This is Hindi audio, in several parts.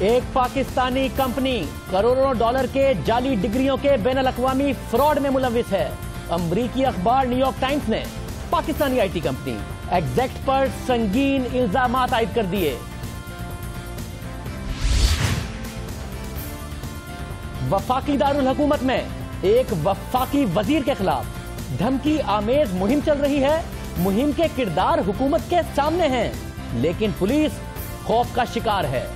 एक पाकिस्तानी कंपनी करोड़ों डॉलर के जाली डिग्रियों के बैनुल-अक़वामी फ्रॉड में मुलव्विस है। अमरीकी अखबार न्यूयॉर्क टाइम्स ने पाकिस्तानी आईटी कंपनी एग्जैक्ट पर संगीन इल्जामात आयद कर दिए। वफाकी दारुल हुकूमत में एक वफाकी वजीर के खिलाफ धमकी आमेज मुहिम चल रही है। मुहिम के किरदार हुकूमत के सामने हैं, लेकिन पुलिस खौफ का शिकार है।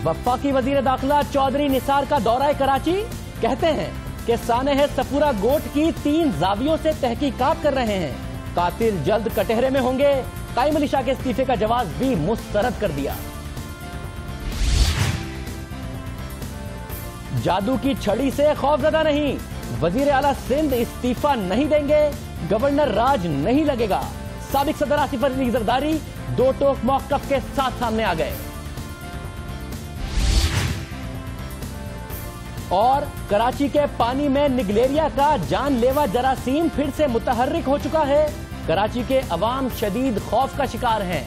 वफाकी वजीर दाखिला चौधरी निसार का दौरा कराची, कहते हैं कि सानेह सफूरा गोट की 3 जावियों से तहकीकात कर रहे हैं। कातिल जल्द कटहरे में होंगे। कायम अली शाह के इस्तीफे का जवाब भी मुस्तरद कर दिया। जादू की छड़ी से खौफजदा नहीं, वजीर आला सिंध इस्तीफा नहीं देंगे, गवर्नर राज नहीं लगेगा। साबिक सदर आसिफ अली जरदारी 2 टोक मौक़िफ़ के साथ सामने आ गए। और कराची के पानी में निगलेरिया का जानलेवा जरासीम फिर से मुतहर्रिक हो चुका है। कराची के अवाम शदीद खौफ का शिकार हैं।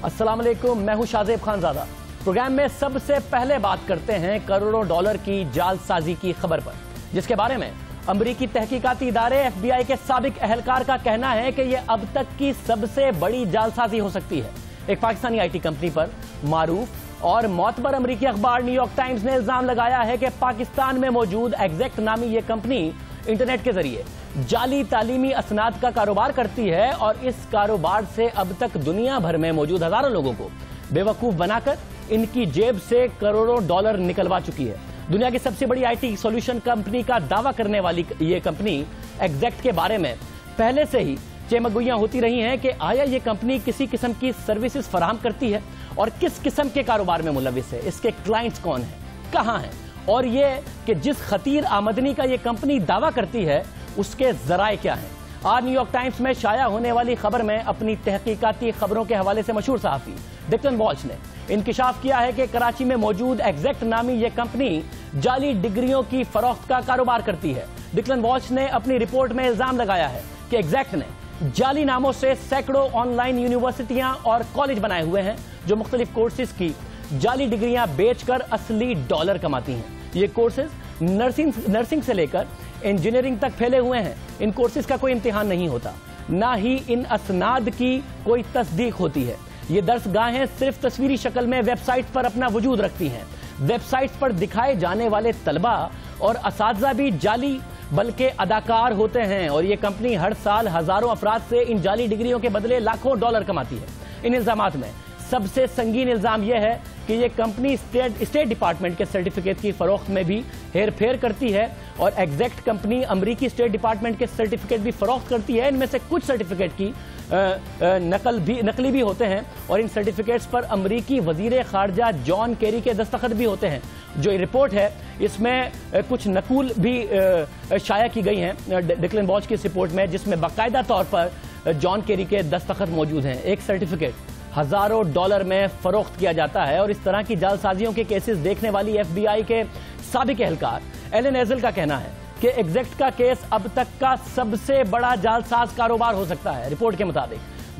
अस्सलाम वालेकुम, मैं हूं शाहजेब खानजादा। प्रोग्राम में सबसे पहले बात करते हैं करोड़ों डॉलर की जालसाजी की खबर पर, जिसके बारे में अमरीकी तहकीकाती इदारे FBI के साबिक अहलकार का कहना है कि यह अब तक की सबसे बड़ी जालसाजी हो सकती है। एक पाकिस्तानी आईटी कंपनी पर मारूफ और मोतबर अमरीकी अखबार न्यूयॉर्क टाइम्स ने इल्जाम लगाया है कि पाकिस्तान में मौजूद एग्जैक्ट नामी यह कंपनी इंटरनेट के जरिए जाली तालीमी असनाद का कारोबार करती है और इस कारोबार से अब तक दुनिया भर में मौजूद हजारों लोगों को बेवकूफ बनाकर इनकी जेब से करोड़ों डॉलर निकलवा चुकी है। दुनिया की सबसे बड़ी आईटी सॉल्यूशन कंपनी का दावा करने वाली ये कंपनी एग्जैक्ट के बारे में पहले से ही चेमगोइयां होती रही हैं कि आया ये कंपनी किसी किस्म की सर्विसेज फराहम करती है और किस किस्म के कारोबार में मुलविस है, इसके क्लाइंट्स कौन है, कहां हैं, और ये कि जिस खतीर आमदनी का ये कंपनी दावा करती है उसके जराए क्या हैं। आज न्यूयॉर्क टाइम्स में शाया होने वाली खबर में अपनी तहकीकाती खबरों के हवाले से मशहूर सहाफी डिक्लन वॉल्श ने इंकिशाफ किया है कि कराची में मौजूद एग्जैक्ट नामी यह कंपनी जाली डिग्रियों की फरोख्त का कारोबार करती है। डिक्लन वॉल्श ने अपनी रिपोर्ट में इल्जाम लगाया है कि एग्जैक्ट ने जाली नामों से सैकड़ों ऑनलाइन यूनिवर्सिटियां और कॉलेज बनाए हुए हैं जो मुख्तलिफ कोर्सेज की जाली डिग्रियां बेचकर असली डॉलर कमाती हैं। ये कोर्सेज नर्सिंग से लेकर इंजीनियरिंग तक फैले हुए हैं। इन कोर्सेज का कोई इम्तिहान नहीं होता, ना ही इन असनाद की कोई तस्दीक होती है। ये दर्सगाहें सिर्फ तस्वीरी शक्ल में वेबसाइट पर अपना वजूद रखती हैं। वेबसाइट पर दिखाए जाने वाले तलबा और असातिज़ा भी जाली बल्कि अदाकार होते हैं और ये कंपनी हर साल हजारों अफराद से इन जाली डिग्रियों के बदले लाखों डॉलर कमाती है। इन इल्जामात में सबसे संगीन इल्जाम यह है कि यह कंपनी स्टेट डिपार्टमेंट के सर्टिफिकेट की फरोख्त में भी हेर फेर करती है और एग्जैक्ट कंपनी अमरीकी स्टेट डिपार्टमेंट के सर्टिफिकेट भी फरोख्त करती है। इनमें से कुछ सर्टिफिकेट की नकली भी होते हैं और इन सर्टिफिकेट्स पर अमरीकी वजीर खारजा जॉन केरी के दस्तखत भी होते हैं। जो ये रिपोर्ट है इसमें कुछ नकूल भी शाया की गई हैं डिक्लन वॉल्श की इस रिपोर्ट में, जिसमें बाकायदा तौर पर जॉन केरी के दस्तखत मौजूद हैं। एक सर्टिफिकेट हजारों डॉलर में फरोख्त किया जाता है और इस तरह की जालसाजियों के केसेस देखने वाली FBI के साबिक एहलकार एलन एजल का कहना है कि एग्जैक्ट का केस अब तक का सबसे बड़ा जालसाज कारोबार हो सकता है। रिपोर्ट के मुताबिक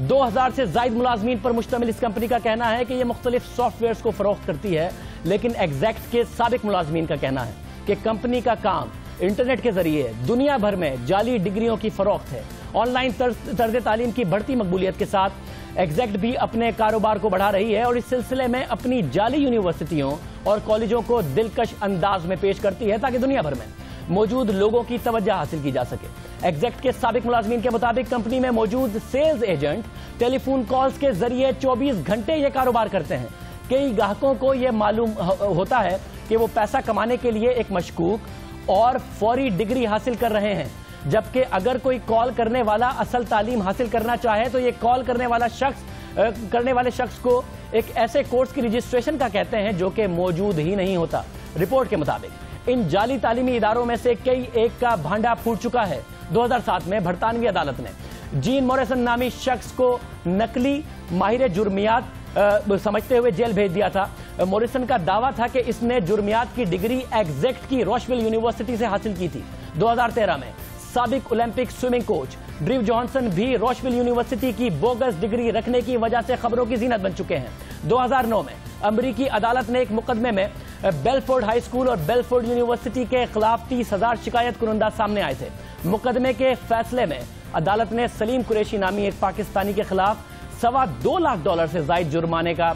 2000 से ज्यादा मुलाजमीन पर मुश्तमिल इस कंपनी का कहना है कि यह मुख्तलिफ सॉफ्टवेयर को फरोख्त करती है, लेकिन एग्जैक्ट के साबिक मुलाजमीन का कहना है कि कंपनी का काम इंटरनेट के जरिए दुनिया भर में जाली डिग्रियों की फरोख्त है। ऑनलाइन तर्ज तालीम की बढ़ती मकबूलियत के साथ एग्जैक्ट भी अपने कारोबार को बढ़ा रही है और इस सिलसिले में अपनी जाली यूनिवर्सिटियों और कॉलेजों को दिलकश अंदाज में पेश करती है ताकि दुनिया भर में मौजूद लोगों की तवज्जो हासिल की जा सके। एग्जैक्ट के साबिक मुलाजमीन के मुताबिक कंपनी में मौजूद सेल्स एजेंट टेलीफोन कॉल्स के जरिए 24 घंटे ये कारोबार करते हैं। कई ग्राहकों को यह मालूम होता है कि वो पैसा कमाने के लिए एक मशकूक और फौरी डिग्री हासिल कर रहे हैं, जबकि अगर कोई कॉल करने वाला असल तालीम हासिल करना चाहे तो ये कॉल करने वाले शख्स को एक ऐसे कोर्स की रजिस्ट्रेशन का कहते हैं जो कि मौजूद ही नहीं होता। रिपोर्ट के मुताबिक इन जाली तालीमी इदारों में से कई एक का भांडा फूट चुका है। 2007 में बरतानवी अदालत ने जीन मॉरिसन नामी शख्स को नकली माहिर जुर्मियात समझते हुए जेल भेज दिया था। मॉरिसन का दावा था कि इसने जुर्मियात की डिग्री एग्जैक्ट की रोशविल यूनिवर्सिटी से हासिल की थी। 2013 में साबिक ओलंपिक स्विमिंग कोच ड्रीव जॉनसन भी रोशविल यूनिवर्सिटी की बोगस डिग्री रखने की वजह से खबरों की जीनत बन चुके हैं। 2009 में अमेरिकी अदालत ने एक मुकदमे में बेलफोर्ड हाई स्कूल और बेलफोर्ड यूनिवर्सिटी के खिलाफ 30,000 शिकायत कुरंदा सामने आए थे। मुकदमे के फैसले में अदालत ने सलीम कुरैशी नामी एक पाकिस्तानी के खिलाफ $2.25 लाख से ज्यादा जुर्माने का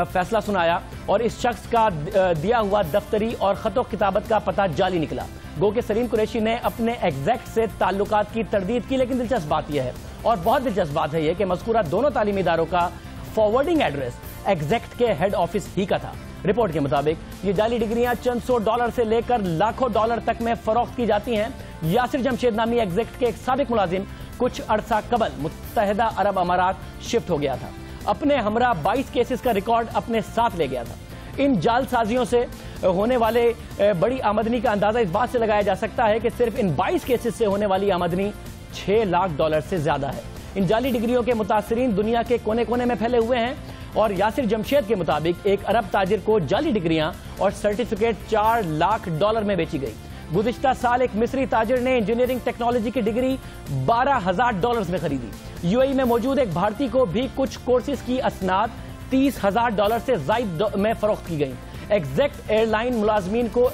फैसला सुनाया और इस शख्स का दिया हुआ दफ्तरी और खतो किताबत का पता जाली निकला। गो के सलीम कुरैशी ने अपने एग्जैक्ट से ताल्लुकात की तरदीद की, लेकिन दिलचस्प बात यह है और बहुत दिलचस्प बात है यह कि मज़कूरा दोनों तालीमी इदारों का फॉरवर्डिंग एड्रेस एग्जैक्ट के हेड ऑफिस ही का था। रिपोर्ट के मुताबिक ये जाली डिग्रियां चंद $100 से लेकर लाखों डॉलर तक में फरोख्त की जाती हैं। यासिर जमशेद नामी एग्जैक्ट के एक साबिक मुलाजिम कुछ अरसा कबल मुत्तहिदा अरब अमारात शिफ्ट हो गया था। अपने हमरा 22 केसेस का रिकॉर्ड अपने साथ ले गया था। इन जालसाजियों से होने वाले बड़ी आमदनी का अंदाजा इस बात से लगाया जा सकता है कि सिर्फ इन 22 केसेस से होने वाली आमदनी $6 लाख से ज्यादा है। इन जाली डिग्रियों के मुतासिरीन दुनिया के कोने कोने में फैले हुए हैं और यासिर जमशेद के मुताबिक एक अरब ताजिर को जाली डिग्रियां और सर्टिफिकेट $4 लाख में बेची गई। गुज़िश्ता साल एक मिस्री ताजिर ने इंजीनियरिंग टेक्नोलॉजी की डिग्री $12,000 में खरीदी। यूएई में मौजूद एक भारतीय को भी कुछ कोर्सेज की असनाद $30,000 से ज्यादा में फरोख्त की गई। एग्जैक्ट एयरलाइन मुलाजमीन को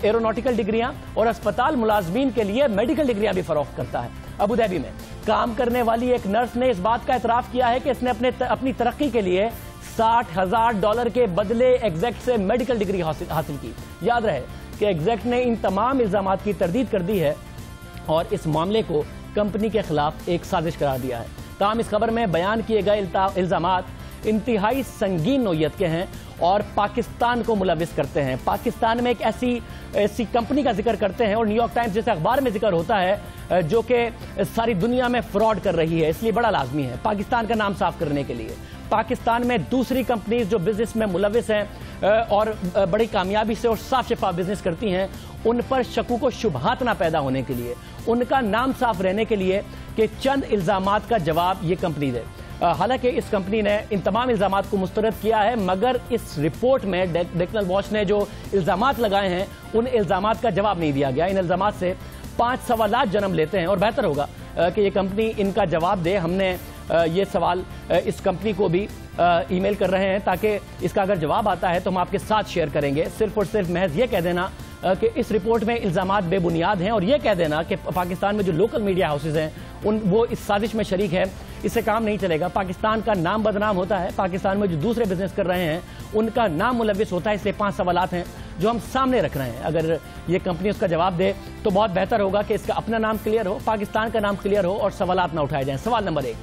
एरोनॉटिकल डिग्रियां और अस्पताल मुलाजमीन के लिए मेडिकल डिग्रियां भी फरोख्त करता है। अबू धाबी में काम करने वाली एक नर्स ने इस बात का एतराफ किया है कि इसने अपनी तरक्की के लिए $60,000 के बदले एग्जैक्ट से मेडिकल डिग्री हासिल की। याद रहे कि एग्जैक्ट ने इन तमाम इल्जामात की तरदीद कर दी है और इस मामले को कंपनी के खिलाफ एक साजिश करार दिया है। ताहम इस खबर में बयान किए गए इल्जामात इंतहाई संगीन नौयत के हैं और पाकिस्तान को मुलविस करते हैं। पाकिस्तान में एक ऐसी कंपनी का जिक्र करते हैं और न्यूयॉर्क टाइम्स जैसे अखबार में जिक्र होता है जो कि सारी दुनिया में फ्रॉड कर रही है, इसलिए बड़ा लाजमी है पाकिस्तान का नाम साफ करने के लिए। पाकिस्तान में दूसरी कंपनीज जो बिजनेस में मुलविस हैं और बड़ी कामयाबी से और साफ शफाफ बिजनेस करती हैं, उन पर शकूक व शुबहात ना पैदा होने के लिए, उनका नाम साफ रहने के लिए कि चंद इल्जामात का जवाब ये कंपनी दे। हालांकि इस कंपनी ने इन तमाम इल्जामात को मुस्तरद किया है, मगर इस रिपोर्ट में डेक्नल वॉच ने जो इल्जामात लगाए हैं उन इल्जामात का जवाब नहीं दिया गया। इन इल्जामात से 5 सवालात जन्म लेते हैं और बेहतर होगा कि ये कंपनी इनका जवाब दे। हमने ये सवाल इस कंपनी को भी ईमेल कर रहे हैं ताकि इसका अगर जवाब आता है तो हम आपके साथ शेयर करेंगे। सिर्फ और सिर्फ महज ये कह देना कि इस रिपोर्ट में इल्जामात बेबुनियाद हैं और ये कह देना कि पाकिस्तान में जो लोकल मीडिया हाउसेज हैं वो इस साजिश में शरीक है, इससे काम नहीं चलेगा। पाकिस्तान का नाम बदनाम होता है, पाकिस्तान में जो दूसरे बिजनेस कर रहे हैं उनका नाम मुलविस होता है। इसलिए 5 सवालात हैं जो हम सामने रख रहे हैं। अगर ये कंपनी उसका जवाब दे तो बहुत बेहतर होगा कि इसका अपना नाम क्लियर हो, पाकिस्तान का नाम क्लियर हो और सवालात ना उठाए जाएं। सवाल नंबर 1,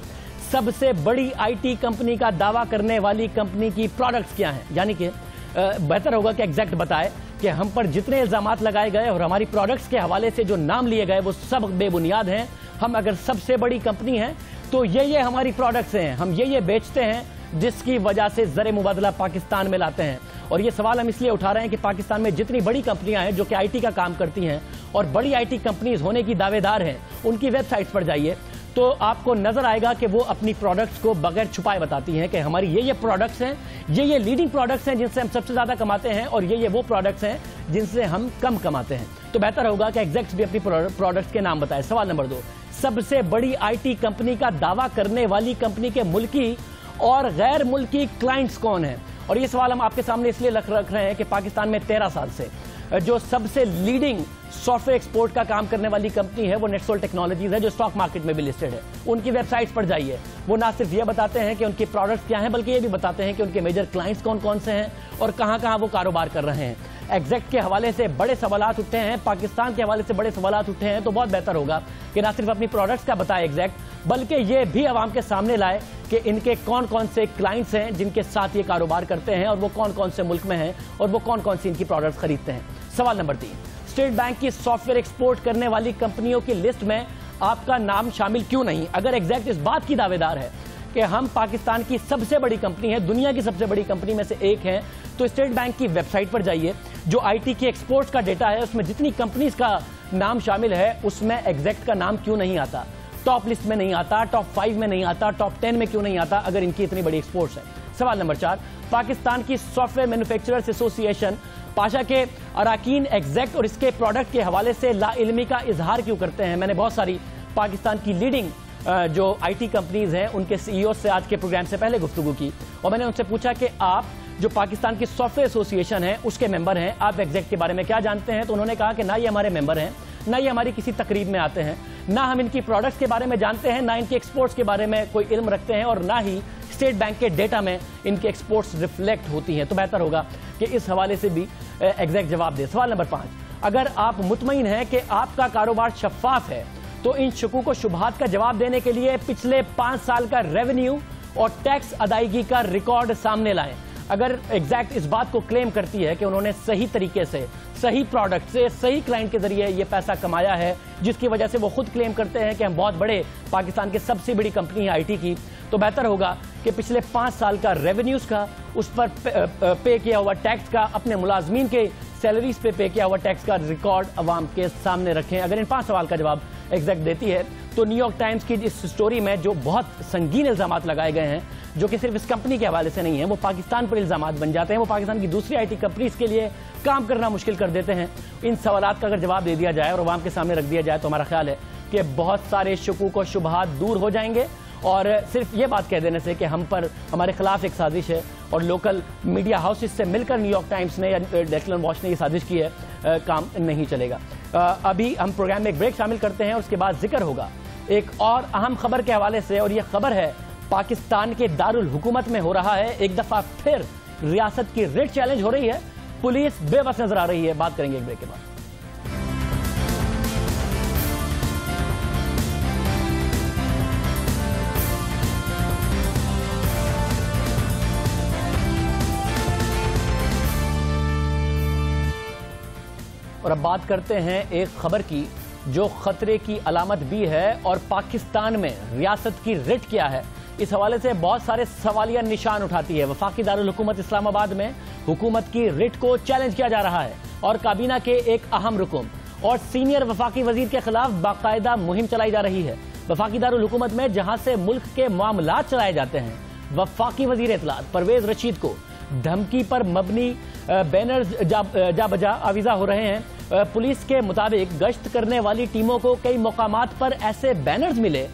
सबसे बड़ी आईटी कंपनी का दावा करने वाली कंपनी की प्रोडक्ट्स क्या हैं? यानी कि बेहतर होगा कि एग्जैक्ट बताए कि हम पर जितने इल्जामात लगाए गए और हमारी प्रोडक्ट्स के हवाले से जो नाम लिए गए वो सब बेबुनियाद हैं। हम अगर सबसे बड़ी कंपनी हैं तो ये हमारी प्रोडक्ट्स हैं, हम ये बेचते हैं जिसकी वजह से ज़र मुबादला पाकिस्तान में लाते हैं। और ये सवाल हम इसलिए उठा रहे हैं कि पाकिस्तान में जितनी बड़ी कंपनियां हैं जो कि आईटी का काम करती हैं और बड़ी आईटी कंपनीज होने की दावेदार हैं, उनकी वेबसाइट्स पर जाइए तो आपको नजर आएगा कि वो अपनी प्रोडक्ट्स को बगैर छुपाए बताती हैं कि हमारी ये प्रोडक्ट्स हैं, ये लीडिंग प्रोडक्ट्स हैं जिनसे हम सबसे ज्यादा कमाते हैं और ये वो प्रोडक्ट्स हैं जिनसे हम कम कमाते हैं। तो बेहतर होगा कि एग्जैक्ट भी अपनी प्रोडक्ट्स के नाम बताए। सवाल नंबर 2, सबसे बड़ी आईटी कंपनी का दावा करने वाली कंपनी के मुल्की और गैर मुल्की क्लाइंट्स कौन है? और ये सवाल हम आपके सामने इसलिए रख रहे हैं कि पाकिस्तान में 13 साल से जो सबसे लीडिंग सॉफ्टवेयर एक्सपोर्ट का काम करने वाली कंपनी है वो नेटसोल टेक्नोलॉजीज है, जो स्टॉक मार्केट में भी लिस्टेड है। उनकी वेबसाइट्स पर जाइए, वो ना सिर्फ ये बताते हैं कि उनके प्रोडक्ट्स क्या हैं, बल्कि ये भी बताते हैं कि उनके मेजर क्लाइंट्स कौन कौन से हैं और कहां कहां वो कारोबार कर रहे हैं। एग्जैक्ट के हवाले से बड़े सवालात उठे हैं, पाकिस्तान के हवाले से बड़े सवालात उठे हैं, तो बहुत बेहतर होगा कि ना सिर्फ अपनी प्रोडक्ट्स का बताए एग्जैक्ट, बल्कि ये भी आवाम के सामने लाए कि इनके कौन कौन से क्लाइंट्स हैं जिनके साथ ये कारोबार करते हैं और वो कौन कौन से मुल्क में हैं और वो कौन कौन सी इनकी प्रोडक्ट्स खरीदते हैं। सवाल नंबर 3, स्टेट बैंक की सॉफ्टवेयर एक्सपोर्ट करने वाली कंपनियों की लिस्ट में आपका नाम शामिल क्यों नहीं? अगर एग्जैक्ट इस बात की दावेदार है कि हम पाकिस्तान की सबसे बड़ी कंपनी है, दुनिया की सबसे बड़ी कंपनी में से एक है, तो स्टेट बैंक की वेबसाइट पर जाइए, जो आईटी की एक्सपोर्ट्स का डेटा है उसमें जितनी कंपनीज का नाम शामिल है उसमें एग्जैक्ट का नाम क्यों नहीं आता? टॉप लिस्ट में नहीं आता, टॉप 5 में नहीं आता, टॉप 10 में क्यों नहीं आता अगर इनकी इतनी बड़ी एक्सपोर्ट्स है? सवाल नंबर 4, पाकिस्तान की सॉफ्टवेयर मैन्युफैक्चरर्स एसोसिएशन पाशा के अराकीन एग्जैक्ट और इसके प्रोडक्ट के हवाले से लाइल्मी का इजहार क्यों करते हैं? मैंने बहुत सारी पाकिस्तान की लीडिंग जो आईटी कंपनीज हैं उनके सीईओ से आज के प्रोग्राम से पहले गुफ्तगू की और मैंने उनसे पूछा कि आप जो पाकिस्तान की सॉफ्टवेयर एसोसिएशन है उसके मेंबर हैं, आप एग्जैक्ट के बारे में क्या जानते हैं? तो उन्होंने कहा कि ना ये हमारे मेंबर हैं, ना ये हमारी किसी तकरीब में आते हैं, ना हम इनकी प्रोडक्ट्स के बारे में जानते हैं, ना इनके एक्सपोर्ट्स के बारे में कोई इल्म रखते हैं और ना ही स्टेट बैंक के डेटा में इनके एक्सपोर्ट्स रिफ्लेक्ट होती हैं। तो बेहतर होगा कि इस हवाले से भी एग्जैक्ट जवाब दे। सवाल नंबर 5, अगर आप मुतमईन हैं कि आपका कारोबार शफाफ है तो इन शकूक व शुबहात का जवाब देने के लिए पिछले 5 साल का रेवेन्यू और टैक्स अदायगी का रिकॉर्ड सामने लाएं। अगर एग्जैक्ट इस बात को क्लेम करती है कि उन्होंने सही तरीके से, सही प्रोडक्ट से, सही क्लाइंट के जरिए ये पैसा कमाया है, जिसकी वजह से वो खुद क्लेम करते हैं कि हम बहुत बड़े पाकिस्तान की सबसे बड़ी कंपनी है आईटी की, तो बेहतर होगा कि पिछले 5 साल का रेवेन्यूज का, उस पर पे किया हुआ टैक्स का, अपने मुलाजमीन के सैलरीज पे किया हुआ टैक्स का रिकॉर्ड अवाम के सामने रखें। अगर इन 5 सवाल का जवाब एग्जैक्ट देती है तो न्यूयॉर्क टाइम्स की इस स्टोरी में जो बहुत संगीन इल्जामात लगाए गए हैं, जो कि सिर्फ इस कंपनी के हवाले से नहीं है, वो पाकिस्तान पर इल्जामात बन जाते हैं, वो पाकिस्तान की दूसरी आईटी कंपनीज के लिए काम करना मुश्किल कर देते हैं। इन सवालात का अगर जवाब दे दिया जाए और अवाम के सामने रख दिया जाए तो हमारा ख्याल है कि बहुत सारे शकूक और शुबहात दूर हो जाएंगे और सिर्फ ये बात कह देने से कि हम पर हमारे खिलाफ एक साजिश है और लोकल मीडिया हाउसेस से मिलकर न्यूयॉर्क टाइम्स ने या डेक्लन वॉच ने ये साजिश की है, काम नहीं चलेगा। अभी हम प्रोग्राम में एक ब्रेक शामिल करते हैं और उसके बाद जिक्र होगा एक और अहम खबर के हवाले से और ये खबर है पाकिस्तान के दारुल हुकूमत में हो रहा है एक दफा फिर रियासत की रिट चैलेंज हो रही है, पुलिस बेबस नजर आ रही है। बात करेंगे एक ब्रेक के बाद। और अब बात करते हैं एक खबर की जो खतरे की अलामत भी है और पाकिस्तान में रियासत की रिट क्या है, इस हवाले से बहुत सारे सवालिया निशान उठाती है। वफाकी दारुल हुकूमत इस्लामाबाद में हुकूमत की रिट को चैलेंज किया जा रहा है और काबीना के एक अहम रुकन और सीनियर वफाकी वजीर के खिलाफ बाकायदा मुहिम चलाई जा रही है। वफाकी दारुल हुकूमत में जहां से मुल्क के मामलात चलाए जाते हैं, वफाकी वजीर इत्तलात परवेज रशीद को धमकी पर मबनी बैनर्स जा बजा आविजा हो रहे हैं। पुलिस के मुताबिक गश्त करने वाली टीमों को कई मकामात पर ऐसे बैनर्स मिले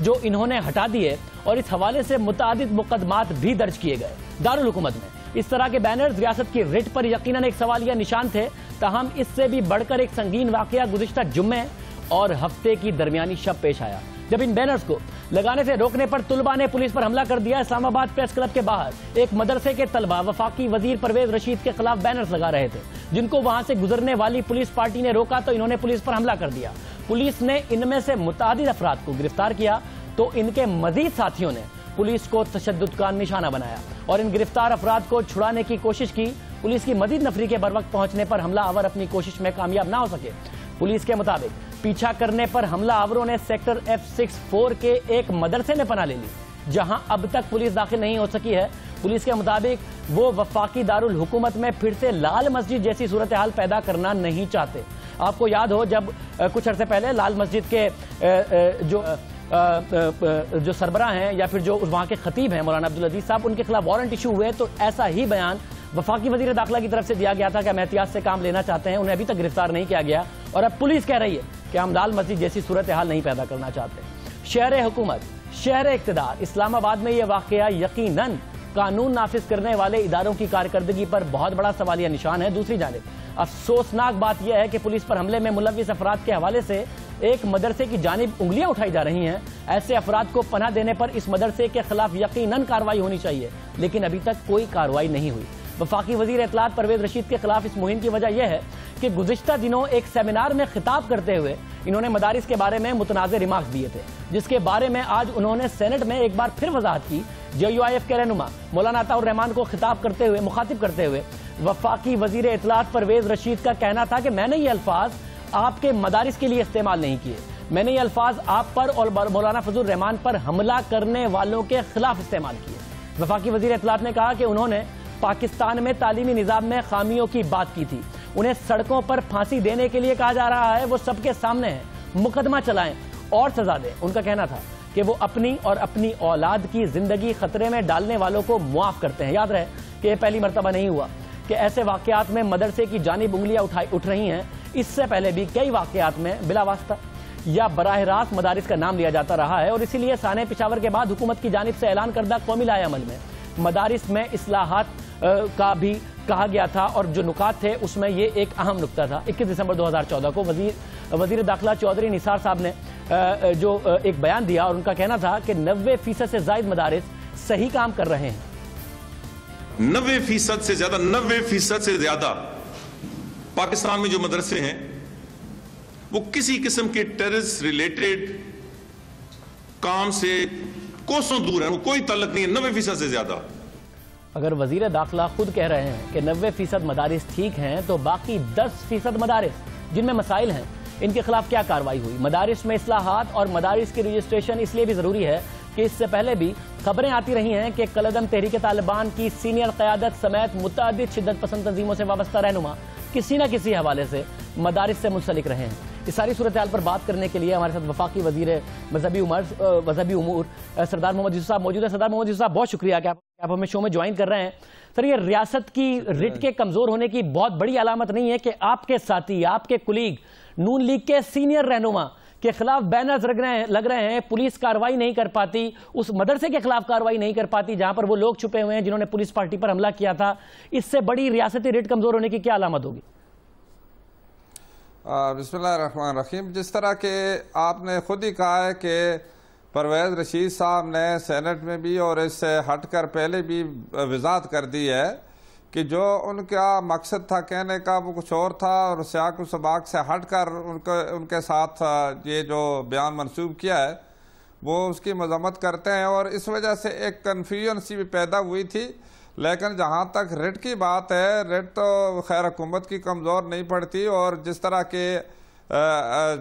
जो इन्होंने हटा दिए और इस हवाले से मुतादिद मुकदमात भी दर्ज किए गए। दारुल हुकूमत में इस तरह के बैनर्स रियासत की रिट पर यकीनन एक सवालिया निशान थे, ताहम इससे भी बढ़कर एक संगीन वाकया गुज़िश्ता जुम्मे और हफ्ते की दरमियानी शब पेश आया जब इन बैनर्स को लगाने से रोकने पर तुलबा ने पुलिस पर हमला कर दिया। इस्लामाबाद प्रेस क्लब के बाहर एक मदरसे के तलबा वफाकी वजीर परवेज रशीद के खिलाफ बैनर्स लगा रहे थे, जिनको वहां से गुजरने वाली पुलिस पार्टी ने रोका तो इन्होंने पुलिस पर हमला कर दिया। पुलिस ने इनमें से मुतादिद अफराद को गिरफ्तार किया तो इनके मजीद साथियों ने पुलिस को तशद्दुद का निशाना बनाया और इन गिरफ्तार अफराद को छुड़ाने की कोशिश की। पुलिस की मजीद नफरी के बरवक्त पहुंचने पर हमलावर अपनी कोशिश में कामयाब ना हो सके। पुलिस के मुताबिक पीछा करने पर हमलावरों ने सेक्टर F64 के एक मदरसे में पनाह ले ली, जहां अब तक पुलिस दाखिल नहीं हो सकी है। पुलिस के मुताबिक वो वफाकी दारुल हुकूमत में फिर से लाल मस्जिद जैसी सूरत हाल पैदा करना नहीं चाहते। आपको याद हो जब कुछ अर्से पहले लाल मस्जिद के जो सरबराह हैं या फिर जो वहां के खतीब हैं मौलाना अब्दुल अजीज साहब, उनके खिलाफ वारंट इशू हुए तो ऐसा ही बयान वफाकी वजीर दाखिला की तरफ से दिया गया था कि हम एहतियात से काम लेना चाहते हैं, उन्हें अभी तक गिरफ्तार नहीं किया गया और अब पुलिस कह रही है कि हम लाल मस्जिद जैसी सूरत हाल नहीं पैदा करना चाहते। शहर हुकूमत, शहर इक़्तिदार इस्लामाबाद में यह वाकया यकीनन कानून नाफिज करने वाले इदारों की कारकर्दगी पर बहुत बड़ा सवालिया निशान है। दूसरी जानिब अफसोसनाक बात यह है कि पुलिस पर हमले में मुलविस अफराद के हवाले से एक मदरसे की जानिब उंगलियां उठाई जा रही हैं। ऐसे अफराद को पनाह देने पर इस मदरसे के खिलाफ यकीनन कार्रवाई होनी चाहिए, लेकिन अभी तक कोई कार्रवाई नहीं हुई। वफाकी वजीर इत्तलात परवेज रशीद के खिलाफ इस मुहिम की वजह यह है कि गुज़िश्ता दिनों एक सेमिनार में खिताब करते हुए इन्होंने मदारिस के बारे में मुतनाज़ रिमार्क्स दिए थे, जिसके बारे में आज उन्होंने सेनेट में एक बार फिर वजाहत की। JUIF के रहनुमा मौलाना अताउर रहमान को खिताब करते हुए, मुखातिब करते हुए वफाकी वजीर इत्तलात परवेज रशीद का कहना था कि मैंने ये अल्फाज आपके मदारिस के लिए इस्तेमाल नहीं किए, मैंने ये अल्फाज आप पर और मौलाना फजल रहमान पर हमला करने वालों के खिलाफ इस्तेमाल किए। वफाकी वजीर इत्तलात ने कहा कि उन्होंने पाकिस्तान में तालीमी निज़ाम में खामियों की बात की थी, उन्हें सड़कों पर फांसी देने के लिए कहा जा रहा है, वो सबके सामने है, मुकदमा चलाएं और सजा दें। उनका कहना था कि वो अपनी और अपनी औलाद की जिंदगी खतरे में डालने वालों को मुआफ करते हैं। याद रहे कि यह पहली मर्तबा नहीं हुआ कि ऐसे वाकयात में मदरसे की जानिब उंगलियां उठ रही हैं। इससे पहले भी कई वाकयात में बिला वास्ता या बराह रास्त मदारिस का नाम लिया जाता रहा है और इसीलिए साने पेशावर के बाद हुकूमत की जानिब से ऐलान करदा कौमी लाए अमल में मदारिस में इस्लाहात का भी कहा गया था और जो नुकात थे उसमें ये एक अहम नुकता था। 21 दिसंबर 2014 को वजीर दाखिला चौधरी निसार साहब ने जो एक बयान दिया और उनका कहना था कि 90% से जायद मदारिस सही काम कर रहे हैं। 90% से ज्यादा पाकिस्तान में जो मदरसे हैं वो किसी किस्म के टेररिस्ट रिलेटेड काम से कोसों दूर है, वो कोई ताल्लुक नहीं है। 90% से ज्यादा। अगर वजीर दाखिला खुद कह रहे हैं कि 90% मदारिस ठीक हैं तो बाकी 10% मदारिस जिनमें मसाइल हैं इनके खिलाफ क्या कार्रवाई हुई? मदारिस में इस्लाहात और मदारिस की रजिस्ट्रेशन इसलिए भी जरूरी है कि इससे पहले भी खबरें आती रही हैं कि कलअदम तहरीक तालिबान की सीनियर क़यादत समेत मुतअद्दिद शिद्दत पसंद तंजीमों से वाबस्ता रहनुमा किसी न किसी हवाले से मदारिस से मुंसलिक रहे हैं। इस सारी सूरत हाल पर बात करने के लिए हमारे साथ वफाकी वजीर मजहबी उमूर सरदार मोहम्मद यूसुफ साहब मौजूद है। सरदार मोहम्मद यूसुफ साहब, बहुत शुक्रिया कि आप हमें शो में ज्वाइन कर रहे हैं। सर, ये रियासत की रिट के कमजोर होने की बहुत बड़ी अलामत नहीं है कि आपके साथी, आपके कुलीग नून लीग के सीनियर रहनुमा के खिलाफ बैनर्स लग रहे हैं, पुलिस कार्रवाई नहीं कर पाती, उस मदरसे के खिलाफ कार्रवाई नहीं कर पाती जहां पर वो लोग छुपे हुए हैं जिन्होंने पुलिस पार्टी पर हमला किया था। इससे बड़ी रियासती रिट कमजोर होने की क्या अलामत होगी? बिस्मिल्लाहिर्रहमानिर्रहीम। जिस तरह के आपने खुद ही कहा है कि परवेज़ रशीद साहब ने सेनेट में भी और इससे हटकर पहले भी वजाहत कर दी है कि जो उनका मकसद था कहने का वो कुछ और था और सियाक सबाक से हटकर उनके साथ ये जो बयान मंसूब किया है वो उसकी मजम्मत करते हैं और इस वजह से एक कन्फ्यूजन सी भी पैदा हुई थी। लेकिन जहाँ तक रिट की बात है, रिट तो खैर हुकूमत की कमज़ोर नहीं पड़ती और जिस तरह के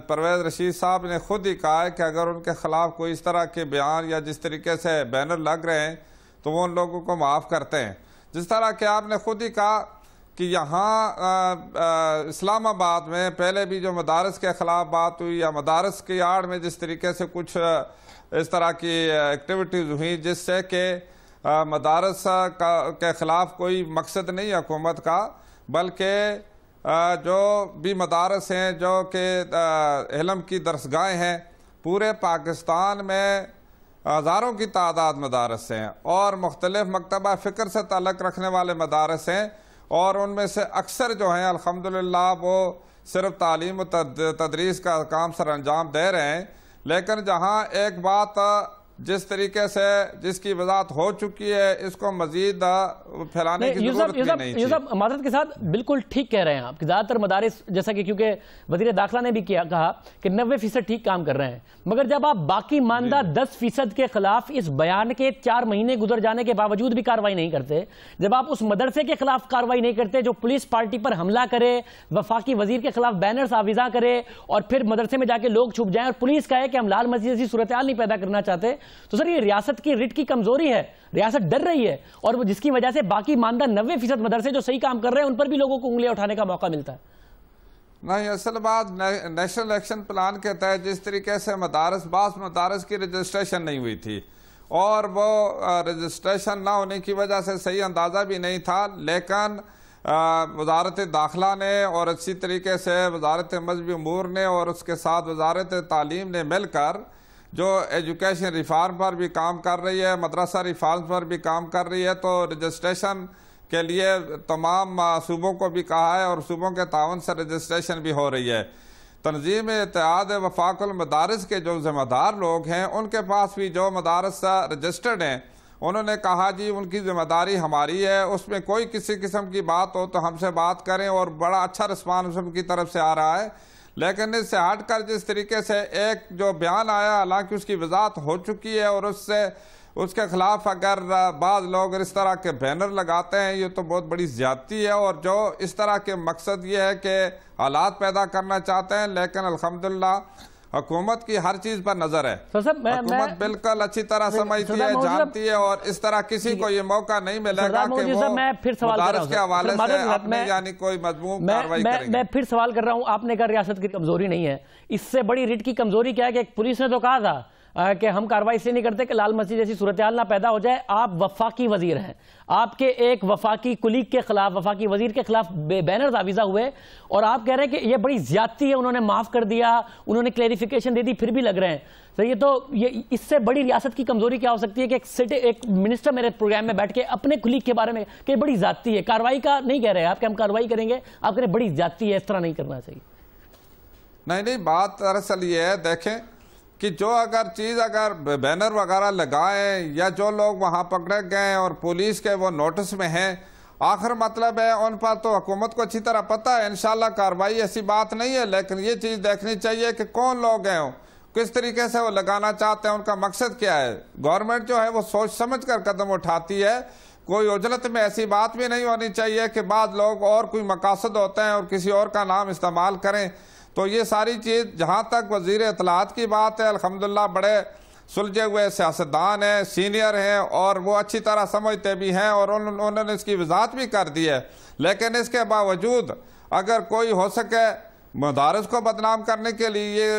परवेज़ रशीद साहब ने खुद ही कहा है कि अगर उनके खिलाफ कोई इस तरह के बयान या जिस तरीके से बैनर लग रहे हैं तो वो उन लोगों को माफ़ करते हैं। जिस तरह के आपने खुद ही कहा कि यहाँ इस्लामाबाद में पहले भी जो मदारस के ख़िलाफ़ बात हुई या मदारस की आड़ में जिस तरीके से कुछ इस तरह की एक्टिविटीज़ हुई जिससे कि मदारस के ख़िलाफ़ कोई मकसद नहीं है हुकूमत का, बल्कि जो भी मदारस हैं जो कि इल्म की दरसगाहें हैं, पूरे पाकिस्तान में हज़ारों की तादाद मदारस हैं और मुख्तलिफ मकतबा फ़िक्र से ताल्लुक़ रखने वाले मदारस हैं और उनमें से अक्सर जो हैं अल्हम्दुलिल्लाह वो सिर्फ तालीम व तदरीस का काम सर अंजाम दे रहे हैं। लेकिन जहाँ एक बात जिस तरीके से जिसकी वजाहत हो चुकी है इसको मजीद फैलाने की जरूरत नहीं थी। यूसुफ, मादरत के साथ बिल्कुल ठीक कह रहे हैं आप कि ज़्यादातर मदारिस जैसा कि क्योंकि वज़ीर दाखिला ने भी कहा कि 90% ठीक काम कर रहे हैं, मगर जब आप बाकी मानदा 10% के खिलाफ इस बयान के 4 महीने गुजर जाने के बावजूद भी कार्रवाई नहीं करते, जब आप उस मदरसे के खिलाफ कार्रवाई नहीं करते जो पुलिस पार्टी पर हमला करे, वफाकी वजीर के खिलाफ बैनर्स आविजा करे और फिर मदरसे में जाके लोग छुप जाएं और पुलिस कहे कि हम लाल मस्जिद जैसी सूरत हाल नहीं पैदा करना चाहते, तो सर ये रियासत की रिट की कमजोरी है। रियासत डर रही है और वो जिसकी वजह से बाकी मानदा 90% मदरसे जो सही काम कर रहे हैं उन पर भी लोगों को उंगलियां उठाने का मौका मिलता है। नहीं, असल बात नेशनल एक्शन प्लान के तहत जिस तरीके से मदारस की रजिस्ट्रेशन नहीं हुई थी और वो रजिस्ट्रेशन ना होने की वजह से सही अंदाज़ा भी नहीं था, लेकिन वजारत दाखिला ने और अच्छी तरीके से वजारत मजहबी उमूर ने और उसके साथ वजारत तालीम ने मिलकर जो एजुकेशन रिफार्म पर भी काम कर रही है, मदरसा रिफार्म पर भी काम कर रही है, तो रजिस्ट्रेशन के लिए तमाम सूबों को भी कहा है और सूबों के तावन से रजिस्ट्रेशन भी हो रही है। तंजीम इत्तेहाद वफाकुल मदारिस के जो ज़िम्मेदार लोग हैं उनके पास भी जो मदारस रजिस्टर्ड हैं उन्होंने कहा जी उनकी जिम्मेदारी हमारी है, उसमें कोई किसी किस्म की बात हो तो हमसे बात करें और बड़ा अच्छा रिस्पांस उनकी तरफ से आ रहा है। लेकिन इससे हटकर जिस तरीके से एक जो बयान आया, हालांकि उसकी वजाहत हो चुकी है और उसके खिलाफ अगर बाद लोग इस तरह के बैनर लगाते हैं ये तो बहुत बड़ी ज्यादती है और जो इस तरह के मकसद ये है कि हालात पैदा करना चाहते हैं। लेकिन अल्हम्दुलिल्लाह हुकूमत की हर चीज पर नजर है, हुकूमत बिल्कुल अच्छी तरह समझती है, जानती है और इस तरह किसी को ये मौका नहीं मिलेगा कि वो मदारस के हवाले से अपने यानी कोई मजमून कार्रवाई करेंगे। मैं फिर सवाल कर रहा हूँ, आपने कहा रियासत की कमजोरी नहीं है, इससे बड़ी रिट की कमजोरी क्या है कि पुलिस ने तो कहा था कि हम कार्रवाई इसलिए नहीं करते कि लाल मस्जिद जैसी सूरत हाल ना पैदा हो जाए। आप वफाकी वजीर हैं, आपके एक वफाकी कुलीग के खिलाफ, वफाकी वजीर के खिलाफ बैनर आविजा हुए और आप कह रहे हैं कि ये बड़ी ज्यादती है, उन्होंने माफ कर दिया, उन्होंने क्लेरिफिकेशन दे दी, फिर भी लग रहे हैं। तो ये इससे बड़ी रियासत की कमजोरी क्या हो सकती है कि एक मिनिस्टर मेरे प्रोग्राम में बैठ के अपने कुलीग के बारे में कि बड़ी ज्यादती है, कार्रवाई का नहीं कह रहे आप कि हम कार्रवाई करेंगे, आप कह रहे बड़ी ज्यादती है, इस तरह नहीं करना चाहिए। नहीं, बात दरअसल ये है, देखें कि जो अगर बैनर वगैरह लगाएं या जो लोग वहां पकड़े गए और पुलिस के वो नोटिस में हैं, आखिर मतलब है उन पर तो हुकूमत को अच्छी तरह पता है, इंशाल्लाह कार्रवाई ऐसी बात नहीं है। लेकिन ये चीज देखनी चाहिए कि कौन लोग हैं, किस तरीके से वो लगाना चाहते हैं, उनका मकसद क्या है। गवर्नमेंट जो है वो सोच समझ कर कदम उठाती है, कोई उजलत में ऐसी बात भी नहीं होनी चाहिए कि बाद लोग और कोई मकासद होते हैं और किसी और का नाम इस्तेमाल करें। तो ये सारी चीज़, जहाँ तक वज़ीर इत्तलाआत की बात है, अल्हम्दुलिल्लाह बड़े सुलझे हुए सियासतदान हैं, सीनियर हैं और वो अच्छी तरह समझते भी हैं और उन्होंने इसकी वजाहत भी कर दी है। लेकिन इसके बावजूद अगर कोई हो सके मदारस को बदनाम करने के लिए ये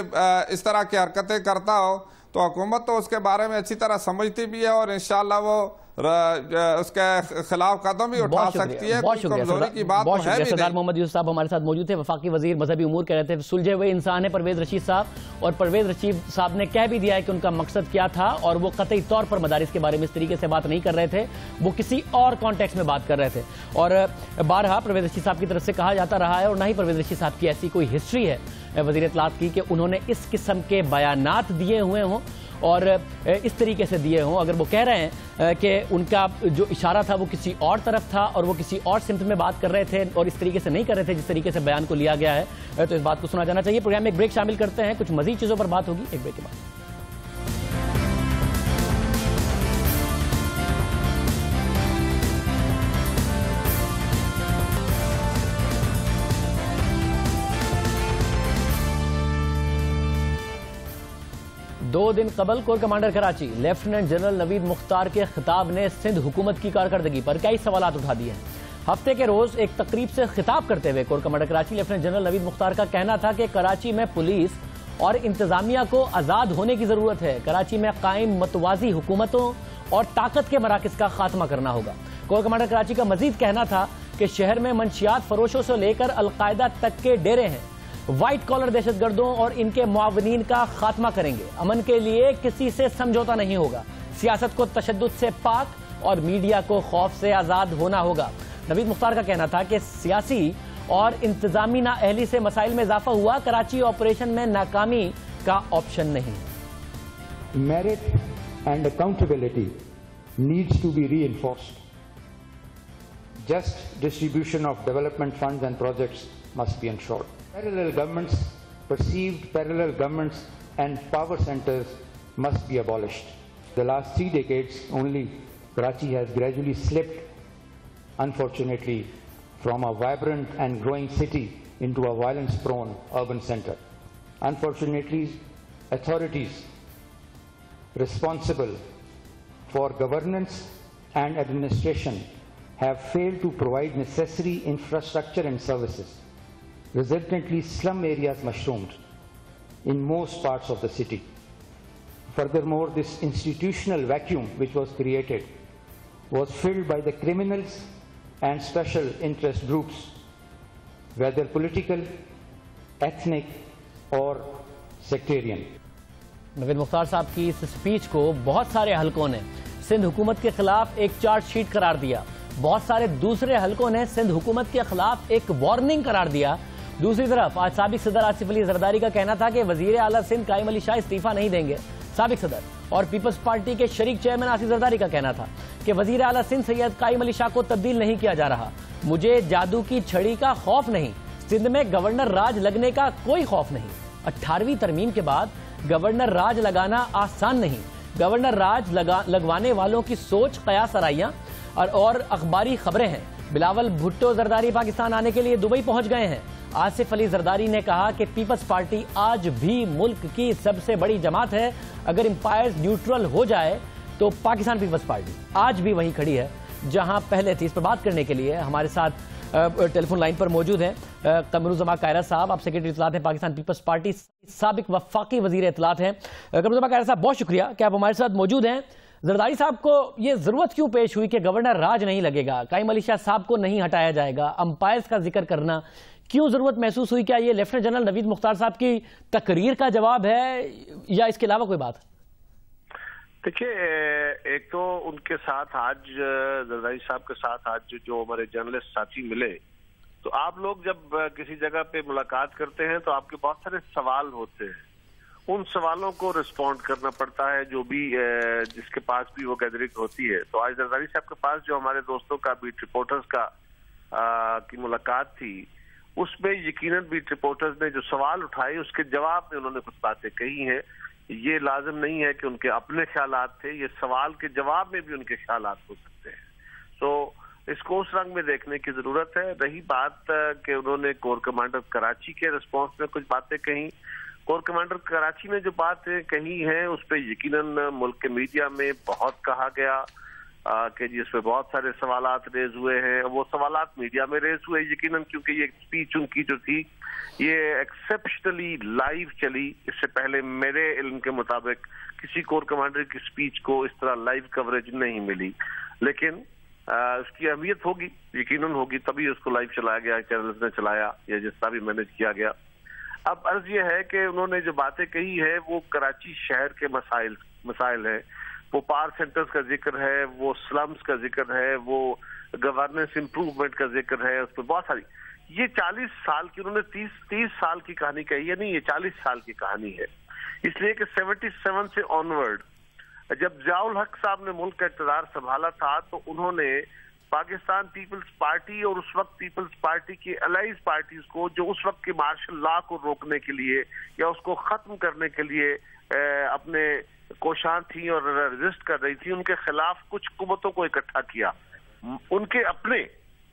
इस तरह की हरकतें करता हो, तो हुकूमत तो उसके बारे में अच्छी तरह समझती भी है और इंशाअल्लाह वो उसके खिलाफ कदम भी उठा सकती है। बहुत शुक्रिया की बात है। सरदार मोहम्मद यूसुफ साहब हमारे साथ मौजूद थे, वफाकी वजीर मजहबी उमूर कह रहे थे, सुलझे हुए इंसान है परवेज रशीद साहब, और परवेज रशीद साहब ने कह भी दिया है कि उनका मकसद क्या था और वो कतई तौर पर मदारिस के बारे में इस तरीके से बात नहीं कर रहे थे, वो किसी और कॉन्टेक्स्ट में बात कर रहे थे। और बारहा परवेज रशीद साहब की तरफ से कहा जाता रहा है और ना ही परवेज रशीद साहब की ऐसी कोई हिस्ट्री है वज़ीर इत्तलाआत की कि उन्होंने इस किस्म के बयानात दिए हुए हों और इस तरीके से दिए हों। अगर वो कह रहे हैं कि उनका जो इशारा था वो किसी और तरफ था और वो किसी और सिमत में बात कर रहे थे और इस तरीके से नहीं कर रहे थे जिस तरीके से बयान को लिया गया है, तो इस बात को सुना जाना चाहिए। प्रोग्राम में एक ब्रेक शामिल करते हैं, कुछ मजीद चीज़ों पर बात होगी एक ब्रेक के बाद। 2 दिन कबल core commander Karachi lieutenant general Naveed Mukhtar के खिताब ने सिंध हुकूमत की कारकर्दगी पर कई सवालात उठा दिए हैं। हफ्ते के रोज एक तकरीब से खिताब करते हुए core commander Karachi lieutenant general Naveed Mukhtar का कहना था कि कराची में पुलिस और इंतजामिया को आजाद होने की जरूरत है। कराची में कायम मतवाजी हुकूमतों और ताकत के मराकज का खात्मा करना होगा। कोर कमांडर कराची का मजीद कहना था कि शहर में मंशियात फरोशों से लेकर अलकायदा तक के डेरे हैं। व्हाइट कॉलर दहशतगर्दों और इनके मुआवनीन का खात्मा करेंगे। अमन के लिए किसी से समझौता नहीं होगा। सियासत को तशद्दुद से पाक और मीडिया को खौफ से आजाद होना होगा। नवीद मुख्तार का कहना था कि सियासी और इंतजामी नाअहली से मसाइल में इजाफा हुआ, कराची ऑपरेशन में नाकामी का ऑप्शन नहीं। Merit and accountability needs to be reinforced. Just distribution of development funds and projects must be ensured. Parallel governments, perceived parallel governments and power centers must be abolished. The last 3 decades only, Karachi has gradually slipped, unfortunately, from a vibrant and growing city into a violence-prone urban center. Unfortunately, authorities responsible for governance and administration have failed to provide necessary infrastructure and services. Resultantly, slum areas mushroomed in most parts of the city. Furthermore, this institutional vacuum which was created was filled by the criminals and special interest groups, whether political, ethnic or sectarian. Naveed Mukhtar साहब की इस स्पीच को बहुत सारे हलकों ने सिंध हुकूमत के खिलाफ एक चार्जशीट करार दिया। बहुत सारे दूसरे हलकों ने सिंध हुकूमत के खिलाफ एक वार्निंग करार दिया। दूसरी तरफ आज साबिक सदर आसिफ अली जरदारी का कहना था कि वजीर आला सिंध कायम अली शाह इस्तीफा नहीं देंगे। साबिक सदर और पीपल्स पार्टी के शरीक चेयरमैन आसिफ जरदारी का कहना था कि वजीर आला सिंध सैयद कायम अली शाह को तब्दील नहीं किया जा रहा। मुझे जादू की छड़ी का खौफ नहीं, सिंध में गवर्नर राज लगने का कोई खौफ नहीं। 18वीं तरमीम के बाद गवर्नर राज लगाना आसान नहीं। गवर्नर राज लगवाने वालों की सोच कयास आराइयां और अखबारी खबरें हैं। बिलावल भुट्टो जरदारी पाकिस्तान आने के लिए दुबई पहुंच गए हैं। आसिफ अली जरदारी ने कहा कि पीपल्स पार्टी आज भी मुल्क की सबसे बड़ी जमात है। अगर एम्पायर न्यूट्रल हो जाए तो पाकिस्तान पीपल्स पार्टी आज भी वहीं खड़ी है जहां पहले थी। इस पर बात करने के लिए हमारे साथ टेलीफोन लाइन पर मौजूद हैं कमरुज़्ज़मा कायरा साहब, आप सेक्रेटरी इत्तलात हैं पाकिस्तान पीपल्स पार्टी, साबिक वफाकी वजीर इत्तलात हैं। कमरुज़्ज़मा कायरा साहब, बहुत शुक्रिया कि आप हमारे साथ मौजूद हैं। जरदारी साहब को ये जरूरत क्यों पेश हुई कि गवर्नर राज नहीं लगेगा, कायम अली शाह साहब को नहीं हटाया जाएगा, अंपायर्स का जिक्र करना क्यों जरूरत महसूस हुई? क्या ये लेफ्टिनेंट जनरल नवीद मुख्तार साहब की तकरीर का जवाब है या इसके अलावा कोई बात? देखिए, एक तो उनके साथ आज जरदारी साहब के साथ आज जो हमारे जर्नलिस्ट साथी मिले, तो आप लोग जब किसी जगह पे मुलाकात करते हैं तो आपके बहुत सारे सवाल होते हैं, उन सवालों को रिस्पॉन्ड करना पड़ता है, जो भी जिसके पास भी वो गैदरिंग होती है। तो आज जरदारी साहब के पास जो हमारे दोस्तों का बीट रिपोर्टर्स का की मुलाकात थी, उसमें यकीनन बीट रिपोर्टर्स ने जो सवाल उठाए उसके जवाब में उन्होंने कुछ बातें कही हैं। ये लाजिम नहीं है कि उनके अपने ख्यालात थे, ये सवाल के जवाब में भी उनके ख्यालात हो सकते हैं। तो इसको उस रंग में देखने की जरूरत है। रही बात कि उन्होंने कोर कमांडर कराची के रिस्पॉन्स में कुछ बातें कही, कोर कमांडर कराची ने जो बातें कही है उस पर यकीनन मुल्क के मीडिया में बहुत कहा गया कि जिसपे बहुत सारे सवालात रेज हुए हैं। वो सवालात मीडिया में रेज हुए यकीनन क्योंकि ये स्पीच उनकी जो थी ये एक्सेप्शनली लाइव चली। इससे पहले मेरे इल्म के मुताबिक किसी कोर कमांडर की स्पीच को इस तरह लाइव कवरेज नहीं मिली, लेकिन उसकी अहमियत होगी, यकीनन होगी, तभी उसको लाइव चलाया गया, चैनल्स ने चलाया या जिस तरह भी मैनेज किया गया। अब अर्ज ये है कि उन्होंने जो बातें कही है वो कराची शहर के मसाइल है, वो पावर सेंटर्स का जिक्र है, वो स्लम्स का जिक्र है, वो गवर्नेंस इंप्रूवमेंट का जिक्र है, उस पर बहुत सारी, ये 40 साल की, उन्होंने 30 साल की कहानी कही है, नहीं ये 40 साल की कहानी है। इसलिए कि 77 से ऑनवर्ड जब जियाउल हक साहब ने मुल्क का इक़्तिदार संभाला था तो उन्होंने पाकिस्तान पीपल्स पार्टी और उस वक्त पीपल्स पार्टी की अलाइज पार्टीज को जो उस वक्त के मार्शल लॉ को रोकने के लिए या उसको खत्म करने के लिए अपने कोशां थी और रेजिस्ट कर रही थी, उनके खिलाफ कुछ कुव्वतों को इकट्ठा किया। उनके अपने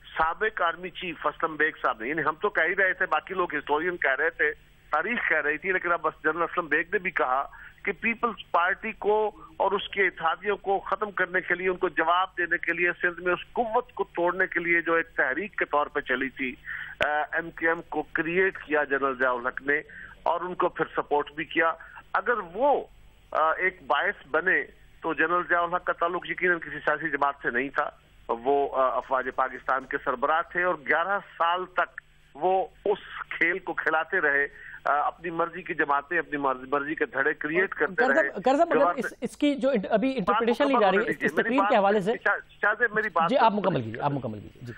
साबिक आर्मी चीफ असलम बेग साहब ने, यानी हम तो कह ही रहे थे, बाकी लोग हिस्टोरियन कह रहे थे, तारीख कह रही थी, लेकिन अब बस जनरल असलम बेग ने भी कहा कि पीपल्स पार्टी को और उसके इत्तेहादियों को खत्म करने के लिए, उनको जवाब देने के लिए, सिंध में उस कुव्वत को तोड़ने के लिए जो एक तहरीक के तौर पे चली थी, MKM को क्रिएट किया जनरल जियाउल हक ने और उनको फिर सपोर्ट भी किया। अगर वो एक बायस बने तो जनरल जियाउल हक का ताल्लुक यकीनन किसी सियासी जमात से नहीं था, वो अफवाज पाकिस्तान के सरबराह थे और 11 साल तक वो उस खेल को खिलाते रहे, अपनी मर्जी की जमातें अपनी मर्जी के धड़े क्रिएट करते रहे। इसकी जो अभी इंटरप्रिटेशन ली जा रही है इस तकरीर के हवाले से, मेरी बात जी आप मुकम्मल कीजिए जी।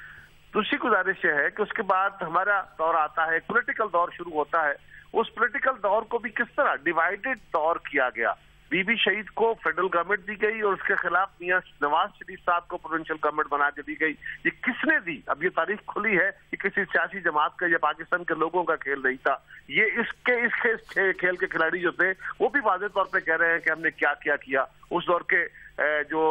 दूसरी गुजारिश है कि उसके बाद हमारा दौर आता है, पॉलिटिकल दौर शुरू होता है। उस पॉलिटिकल दौर को भी किस तरह डिवाइडेड दौर किया गया। बीबी शहीद को फेडरल गवर्नमेंट दी गई और उसके खिलाफ मियां नवाज शरीफ साहब को प्रोविंशियल गवर्नमेंट बना के दी गई। ये किसने दी? अब ये तारीख खुली है कि किसी सियासी जमात का या पाकिस्तान के लोगों का खेल नहीं था। ये इसके खेल के खिलाड़ी जो थे वो भी वाज़ेह तौर पे कह रहे हैं कि हमने क्या क्या किया। उस दौर के जो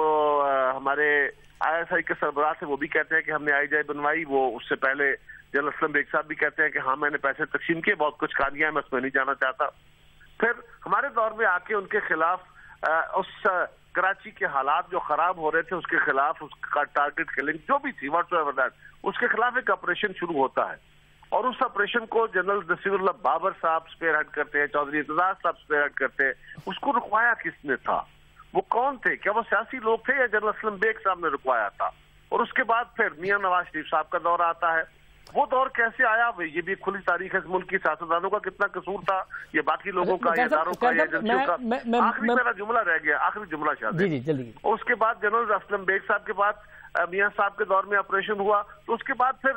हमारे ISI के सरबराह थे वो भी कहते हैं कि हमने IJ बनवाई। वो उससे पहले जनरल असलम बेग साहब भी कहते हैं कि हाँ मैंने पैसे तकसीम किए, बहुत कुछ कहानियां मैं उसमें नहीं जाना चाहता। फिर हमारे दौर में आके उनके खिलाफ उस कराची के हालात जो खराब हो रहे थे उसके खिलाफ उसका टारगेट किलिंग जो भी थी व्हाटएवर दैट, उसके खिलाफ एक ऑपरेशन शुरू होता है और उस ऑपरेशन को जनरल नसीरुल्लाह बाबर साहब स्पेयरहेड करते हैं, चौधरी एतजाज साहब स्पेयरहेड करते हैं। उसको रुकवाया किसने था? वो कौन थे? क्या वो सियासी लोग थे या जनरल असलम बेग साहब ने रुकवाया था? और उसके बाद फिर मियां नवाज शरीफ साहब का दौर आता है। वो दौर कैसे आया? ये भी खुली तारीख है। मुल्क की सियासतदानों का कितना कसूर था, ये बाकी लोगों का, इदारों का, एजेंसियों का। आखिरी मेरा जुमला रह गया, आखिरी जुमला शायद। उसके बाद जनरल असलम बेग साहब के बाद मियां साहब के दौर में ऑपरेशन हुआ, तो उसके बाद फिर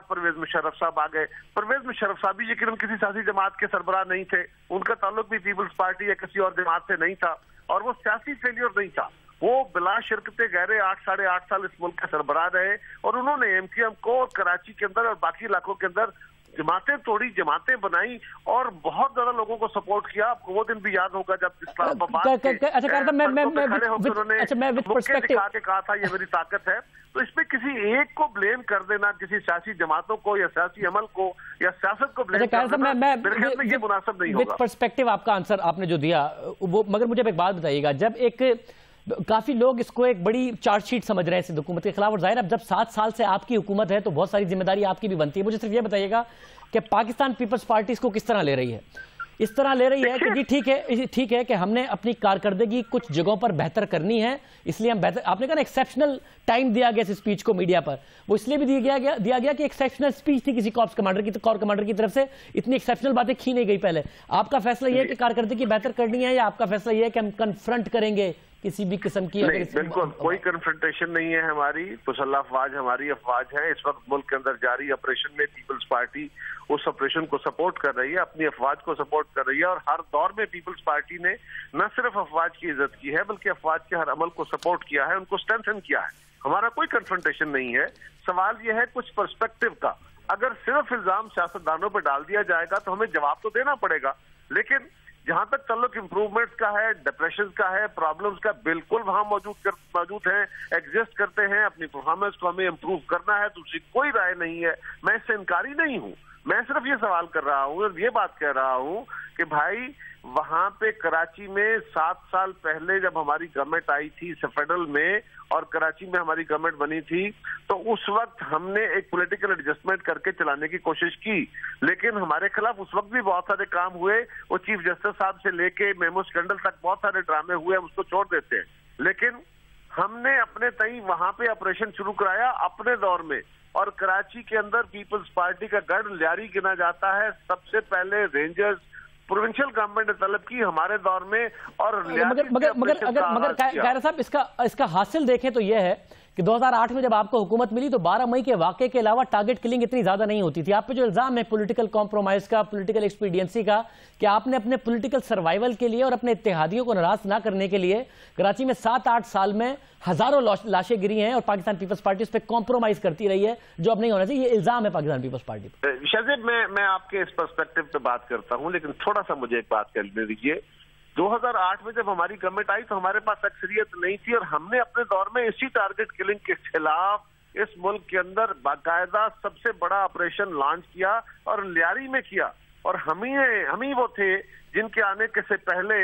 परवेज मुशर्रफ साहब आ गए। परवेज मुशर्रफ साहब भी यकीनन किसी सियासी जमात के सरबराह नहीं थे, उनका ताल्लुक भी पीपल्स पार्टी या किसी और जमात से नहीं था और वो सियासी फेलियर नहीं था। वो बिला शिरकते गहरे 8-8.5 साल इस मुल्क के सरबराह रहे और उन्होंने MKM को कराची के अंदर और बाकी इलाकों के अंदर जमातें तोड़ी, जमातें बनाई और बहुत ज्यादा लोगों को सपोर्ट किया। आपको वो दिन भी याद होगा जब इस्लामाबाद दिखा के कहा था ये मेरी ताकत है। तो इसमें किसी एक को ब्लेम कर देना, किसी सियासी जमातों को या सियासी अमल को या सियासत को ब्लेम कर देना, ये मुनासिब नहीं होगा। पर्सपेक्टिव आपका आंसर आपने जो दिया वो, मगर मुझे एक बात बताइएगा, जब एक काफी लोग इसको एक बड़ी चार्जशीट समझ रहे हैं सिंध हुकूमत के खिलाफ, और जाहिर अब जब 7 साल से आपकी हुकूमत है तो बहुत सारी जिम्मेदारी आपकी भी बनती है। मुझे सिर्फ ये बताइएगा कि पाकिस्तान पीपल्स पार्टी इसको किस तरह ले रही है? इस तरह ले रही है कि जी ठीक है कि हमने अपनी कारकर्दगी कुछ जगहों पर बेहतर करनी है, इसलिए हम बेहतर, आपने कहा ना एक्सेप्शनल टाइम दिया गया इस स्पीच को मीडिया पर, वो इसलिए भी दिया गया कि एक्सेप्शनल स्पीच थी किसी कॉर्प्स कमांडर की, तो कॉर्प कमांडर की तरफ से इतनी एक्सेप्शनल बातें की नहीं गई पहले। आपका फैसला यह है कि कारकर्दगी बेहतर करनी है, या आपका फैसला यह है कि हम कन्फ्रंट करेंगे किसी भी किस्म की? नहीं, बिल्कुल कोई कन्फ्रंटेशन नहीं है हमारी। मुसल्लह अफवाज हमारी अफवाज है। इस वक्त मुल्क के अंदर जारी ऑपरेशन में पीपल्स पार्टी उस ऑपरेशन को सपोर्ट कर रही है, अपनी अफवाज को सपोर्ट कर रही है, और हर दौर में पीपल्स पार्टी ने न सिर्फ अफवाज की इज्जत की है बल्कि अफवाज के हर अमल को सपोर्ट किया है, उनको स्ट्रेंथन किया है। हमारा कोई कन्फ्रंटेशन नहीं है। सवाल यह है कुछ पर्सपेक्टिव का। अगर सिर्फ इल्जाम सियासतदानों पर डाल दिया जाएगा तो हमें जवाब तो देना पड़ेगा, लेकिन जहां तक ताल्लुक इंप्रूवमेंट का है, डिप्रेशन का है, प्रॉब्लम्स का, बिल्कुल वहां मौजूद है, एग्जिस्ट करते हैं। अपनी परफॉर्मेंस को हमें इंप्रूव करना है, दूसरी कोई राय नहीं है। मैं इससे इनकारी नहीं हूं। मैं सिर्फ ये सवाल कर रहा हूं और ये बात कह रहा हूं कि भाई वहां पे कराची में 7 साल पहले जब हमारी गवर्नमेंट आई थी फेडरल में और कराची में हमारी गवर्नमेंट बनी थी, तो उस वक्त हमने एक पॉलिटिकल एडजस्टमेंट करके चलाने की कोशिश की, लेकिन हमारे खिलाफ उस वक्त भी बहुत सारे काम हुए। वो चीफ जस्टिस साहब से लेके मेमो स्कैंडल तक बहुत सारे ड्रामे हुए, हम उसको छोड़ देते हैं। लेकिन हमने अपने तई वहां पे ऑपरेशन शुरू कराया अपने दौर में, और कराची के अंदर पीपल्स पार्टी का गढ़ लियारी गिना जाता है। सबसे पहले रेंजर्स प्रोविंशियल गवर्नमेंट ने तलब की हमारे दौर में, और मगर कायरा साहब इसका हासिल देखें तो यह है कि 2008 में जब आपको हुकूमत मिली तो 12 मई के वाक़े के अलावा टारगेट किलिंग इतनी ज्यादा नहीं होती थी। आप पे जो इल्जाम है पॉलिटिकल कॉम्प्रोमाइज का, पॉलिटिकल एक्सपीडियंसी का, कि आपने अपने पॉलिटिकल सर्वाइवल के लिए और अपने इत्तेहादियों को नाराज ना करने के लिए कराची में 7-8 साल में हजारों लाशें गिरी हैं और पाकिस्तान पीपल्स पार्टी उस पर कॉम्प्रोमाइज करती रही है, जो अब नहीं होना चाहिए। ये इल्जाम है पाकिस्तान पीपल्स पार्टी पर। शाजिब, मैं आपके इस पर्सपेक्टिव पे बात करता हूं, लेकिन थोड़ा सा मुझे एक बात करने दीजिए। 2008 में जब हमारी गवर्नमेंट आई तो हमारे पास अक्सरियत नहीं थी, और हमने अपने दौर में इसी टारगेट किलिंग के खिलाफ इस मुल्क के अंदर बाकायदा सबसे बड़ा ऑपरेशन लॉन्च किया और लियारी में किया। और हम ही वो थे जिनके आने के से पहले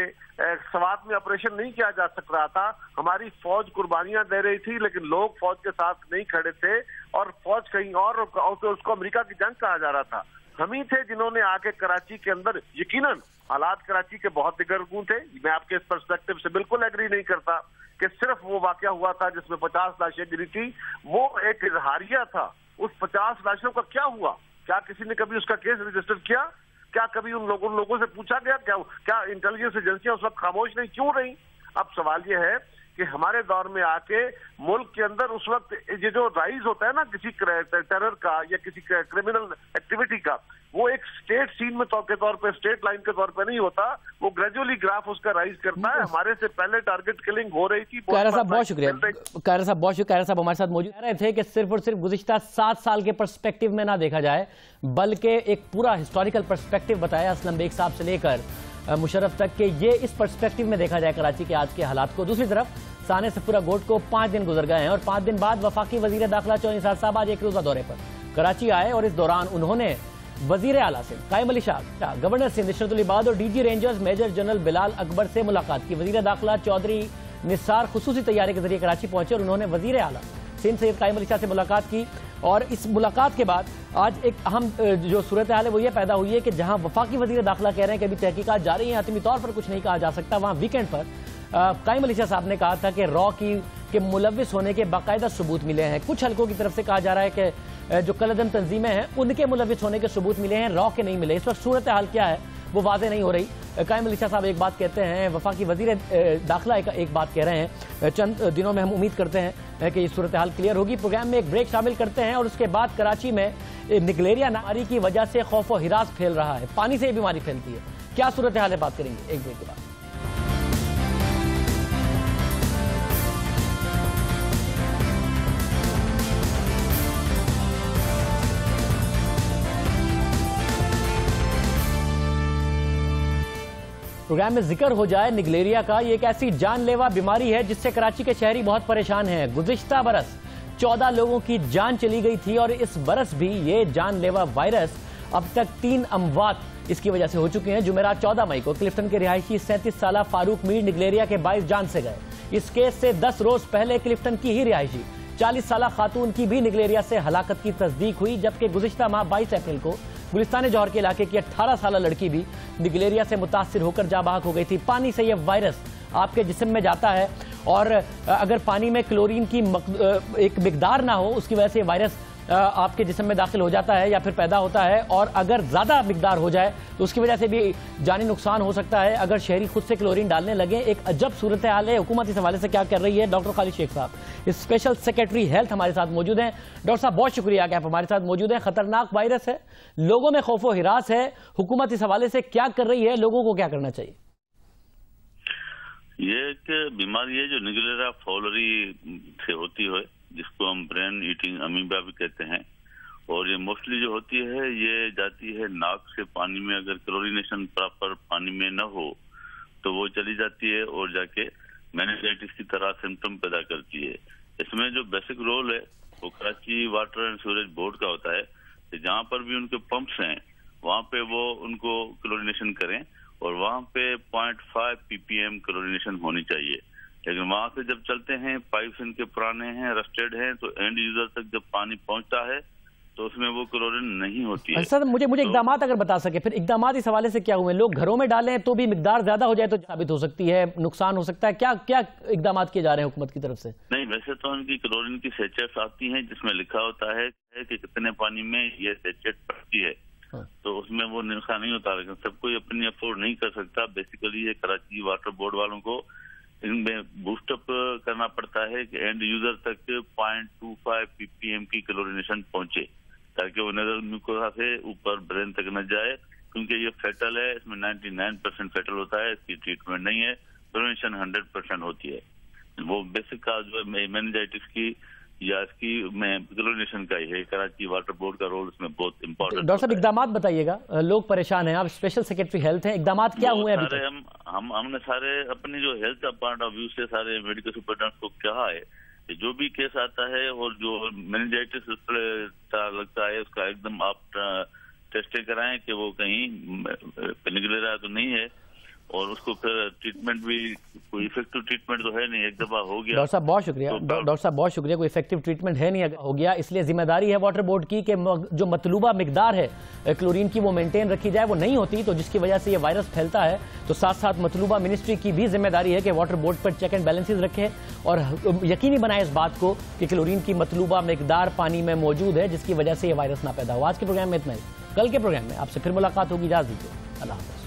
सवात में ऑपरेशन नहीं किया जा सक रहा था। हमारी फौज कुर्बानियां दे रही थी, लेकिन लोग फौज के साथ नहीं खड़े थे, और फौज कहीं और उसको अमेरिका की जंग कहा जा रहा था। हम ही थे जिन्होंने आके कराची के अंदर, यकीनन हालात कराची के बहुत दिगरगूं थे, मैं आपके इस पर्सपेक्टिव से बिल्कुल एग्री नहीं करता कि सिर्फ वो वाकया हुआ था जिसमें 50 लाशें गिरी थी, वो एक इजहारिया था। उस 50 लाशों का क्या हुआ? क्या किसी ने कभी उसका केस रजिस्टर किया? क्या कभी उन लोगों से पूछा गया? क्या इंटेलिजेंस एजेंसियां उस वक्त खामोश नहीं क्यों रही? अब सवाल यह है कि हमारे दौर में आके मुल्क के अंदर उस वक्त ये जो राइज होता है ना किसी टेरर का या किसी क्रिमिनल एक्टिविटी का, वो एक स्टेट सीन में के तौर पे, स्टेट लाइन के तौर पे नहीं होता, वो ग्रेजुअली ग्राफ उसका राइज करता है। हमारे से पहले टारगेट किलिंग हो रही थी। कायरा साहब बहुत शुक्रिया। कायरा साहब बहुत शुक्रिया। कायरा साहब हमारे साथ मौजूद रहे थे कि सिर्फ और सिर्फ गुज़िश्ता 7 साल के पर्सपेक्टिव में ना देखा जाए, बल्कि एक पूरा हिस्टोरिकल पर्सपेक्टिव बताया असलम बेग साहब से लेकर मुशर्रफ तक, के ये इस पर्सपेक्टिव में देखा जाए कराची के आज के हालात को। दूसरी तरफ साने सफूरा गोट को 5 दिन गुजर गए हैं और 5 दिन बाद वफाकी वजीर दाखिला चौधरी निसार साहब आज एक रोजा दौरे पर कराची आए, और इस दौरान उन्होंने वजीर आला से कायम अली शाह, गवर्नर सिंध इशरत अली बाद और DG Rangers major general Bilal Akbar से मुलाकात की। वजीर दाखिला चौधरी निसार खुसूसी तैयारी के जरिए कराची पहुंचे और उन्होंने वजीर आला सिंध सैयद कायम अली शाह से मुलाकात की। और इस मुलाकात के बाद आज एक अहम जो सूरत हाल है वो ये पैदा हुई है कि जहां वफाकी वजीर दाखिला कह रहे हैं कि अभी तहकीकात जारी है, हतमी तौर पर कुछ नहीं कहा जा सकता, वहां वीकेंड पर कायम अली शाह साहब ने कहा था कि रॉ के मुलविस होने के बाकायदा सबूत मिले हैं। कुछ हल्कों की तरफ से कहा जा रहा है कि जो कलअदम तंजीमें हैं उनके मुलविस होने के सबूत मिले हैं, रॉ के नहीं मिले। इस वक्त सूरत हाल क्या है वो वाज़ेह नहीं हो रही। कायम अली शाह साहब एक बात कहते हैं, वफाकी वजीर दाखिला एक बात कह रहे हैं। चंद दिनों में हम उम्मीद करते हैं कि ये सूरत हाल क्लियर होगी। प्रोग्राम में एक ब्रेक शामिल करते हैं और उसके बाद कराची में निगलेरिया नारी की वजह से खौफ व हिरास फैल रहा है, पानी से ये बीमारी फैलती है, क्या सूरत हाल है, बात करेंगे एक ब्रेक के बाद। प्रोग्राम में जिक्र हो जाए निगलेरिया का, ये एक ऐसी जानलेवा बीमारी है जिससे कराची के शहरी बहुत परेशान हैं। गुज़िश्ता बरस 14 लोगों की जान चली गई थी और इस बरस भी ये जानलेवा वायरस अब तक 3 अमवात इसकी वजह से हो चुके हैं। जुमेरात 14 मई को क्लिफ्टन के रिहायशी 37 साला फारूक मीर निगलेरिया के 22 जान से गए। इस केस से 10 रोज पहले क्लिफ्टन की ही रिहायशी 40 साला खातून की भी निगलेरिया से हलाकत की तस्दीक हुई, जबकि गुज़िश्ता माह 22 अप्रैल को गुलिस्तान जौहर के इलाके की 18 साला लड़की भी निगलेरिया से मुतासिर होकर जाँ बहक हो गई थी। पानी से यह वायरस आपके जिस्म में जाता है और अगर पानी में क्लोरीन की एक मिकदार ना हो, उसकी वजह से वायरस आपके जिस्म में दाखिल हो जाता है या फिर पैदा होता है, और अगर ज्यादा मिकदार हो जाए तो उसकी वजह से भी जानी नुकसान हो सकता है अगर शहरी खुद से क्लोरीन डालने लगे। एक अजब सूरत हाल है। हुकूमत इस हवाले से क्या कर रही है? डॉक्टर खालिद शेख साहब, स्पेशल सेक्रेटरी हेल्थ हमारे साथ मौजूद हैं। डॉक्टर साहब, बहुत शुक्रिया कि आप हमारे साथ मौजूद हैं। खतरनाक वायरस है, लोगों में खौफो हिरास है, हुकूमत इस हवाले से क्या कर रही है, लोगों को क्या करना चाहिए? ये एक बीमारी है जो निगलेरिया फॉलरी से होती है, जिसको हम ब्रेन ईटिंग अमीबा भी कहते हैं, और ये मोस्टली जो होती है ये जाती है नाक से पानी में। अगर क्लोरीनेशन प्रॉपर पानी में न हो तो वो चली जाती है और जाके मेनिंजाइटिस की तरह सिम्टम पैदा करती है। इसमें जो बेसिक रोल है वो Karachi water and sewerage board का होता है कि जहाँ पर भी उनके पंप्स हैं वहाँ पे वो उनको क्लोरीनेशन करें, और वहाँ पे 0.5 ppm क्लोरीनेशन होनी चाहिए। लेकिन वहां से जब चलते हैं, पाइप्स इनके पुराने हैं, रस्टेड हैं, तो एंड यूजर तक जब पानी पहुंचता है तो उसमें वो क्लोरीन नहीं होती है। सर, मुझे इकदाम अगर बता सके, फिर इकदाम इस हवाले से क्या हुए? लोग घरों में डालें तो भी मिकदार ज्यादा हो जाए तो साबित हो सकती है, नुकसान हो सकता है। क्या क्या इकदाम किए जा रहे हैं हुकूमत की तरफ से? नहीं, वैसे तो उनकी क्लोरीन की सेचेट्स आती हैं जिसमें लिखा होता है कि कितने पानी में ये सेचेट पड़ती है, तो उसमें वो नुकसान नहीं होता। लेकिन सब कोई अपनी अफोर्ड नहीं कर सकता। बेसिकली ये कराची वाटर बोर्ड वालों को इनमें बूस्टअप करना पड़ता है कि एंड यूजर तक 0.25 ppm की क्लोरीनेशन पहुंचे, ताकि वो नजर म्यूकोसा से ऊपर ब्रेन तक न जाए, क्योंकि ये फेटल है। इसमें 99% फेटल होता है, इसकी ट्रीटमेंट नहीं है, प्रिवेंशन 100% होती है। वो बेसिक का जो है मेनिंजाइटिस की या इसकी क्लोरीनेशन का ही है। कराची वाटर बोर्ड का रोल इसमें बहुत इंपॉर्टेंट। डॉक्टर साहब, इकदाम बताइएगा, लोग परेशान हैं, आप स्पेशल सेक्रेटरी हेल्थ हैं, इकदाम क्या हुए अभी तक? हमने सारे अपनी जो हेल्थ का पॉइंट ऑफ व्यू से सारे मेडिकल सुपरिटेंडेंट को कहा है कि जो भी केस आता है और जो मेनिंजाइटिस लगता है उसका एकदम आप टेस्टिंग कराएं कि वो कहीं निगलेरिया तो नहीं है, और उसको फिर ट्रीटमेंट भी कोई इफेक्टिव ट्रीटमेंट तो है नहीं, एक दफा हो गया। डॉक्टर साहब बहुत शुक्रिया, डॉक्टर साहब बहुत शुक्रिया, कोई इफेक्टिव ट्रीटमेंट है नहीं हो गया, इसलिए जिम्मेदारी है वाटर बोर्ड की कि जो मतलूबा मिकदार है क्लोरीन की वो मेंटेन रखी जाए। वो नहीं होती तो जिसकी वजह से ये वायरस फैलता है, तो साथ साथ मतलूबा मिनिस्ट्री की भी जिम्मेदारी है कि वाटर बोर्ड पर चेक एंड बैलेंसेज रखे और यकीनी बनाए इस बात को कि क्लोरीन की मतलूबा मिकदार पानी में मौजूद है, जिसकी वजह से ये वायरस ना पैदा हो। आज के प्रोग्राम में इतना ही, कल के प्रोग्राम में आपसे फिर मुलाकात होगी। इजाज़त दीजिए, अल्लाह हाफ़िज़।